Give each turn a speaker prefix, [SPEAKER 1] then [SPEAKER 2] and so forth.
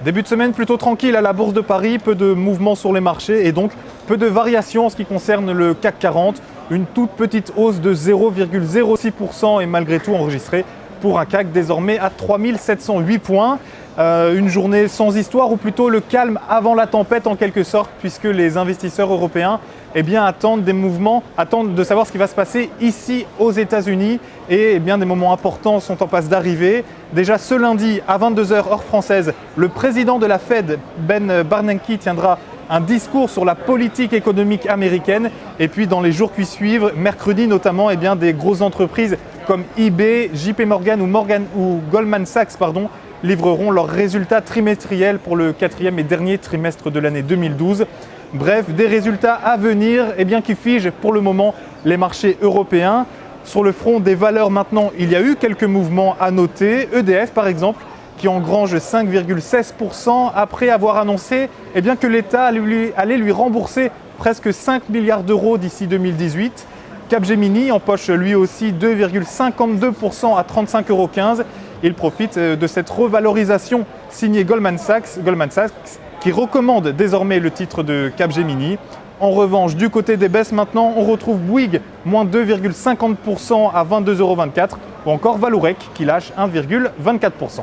[SPEAKER 1] Début de semaine plutôt tranquille à la Bourse de Paris, peu de mouvements sur les marchés et donc peu de variations en ce qui concerne le CAC 40. Une toute petite hausse de 0,06% est malgré tout enregistrée pour un CAC désormais à 3708 points. Une journée sans histoire ou plutôt le calme avant la tempête en quelque sorte puisque les investisseurs européens attendent des mouvements, attendent de savoir ce qui va se passer ici aux États-Unis et des moments importants sont en passe d'arriver. Déjà ce lundi à 22h heure française, le président de la Fed, Ben Bernanke, tiendra un discours sur la politique économique américaine. Et puis dans les jours qui suivent, mercredi notamment, des grosses entreprises comme eBay, JP Morgan ou Goldman Sachs livreront leurs résultats trimestriels pour le quatrième et dernier trimestre de l'année 2012. Bref, des résultats à venir qui figent pour le moment les marchés européens. Sur le front des valeurs maintenant, il y a eu quelques mouvements à noter. EDF par exemple, qui engrange 5,16% après avoir annoncé que l'État allait lui rembourser presque 5 milliards d'euros d'ici 2018. Capgemini empoche lui aussi 2,52% à 35,15 €. Il profite de cette revalorisation signée Goldman Sachs qui recommande désormais le titre de Capgemini. En revanche, du côté des baisses maintenant, on retrouve Bouygues, moins 2,50% à 22,24 € ou encore Vallourec qui lâche 1,24%.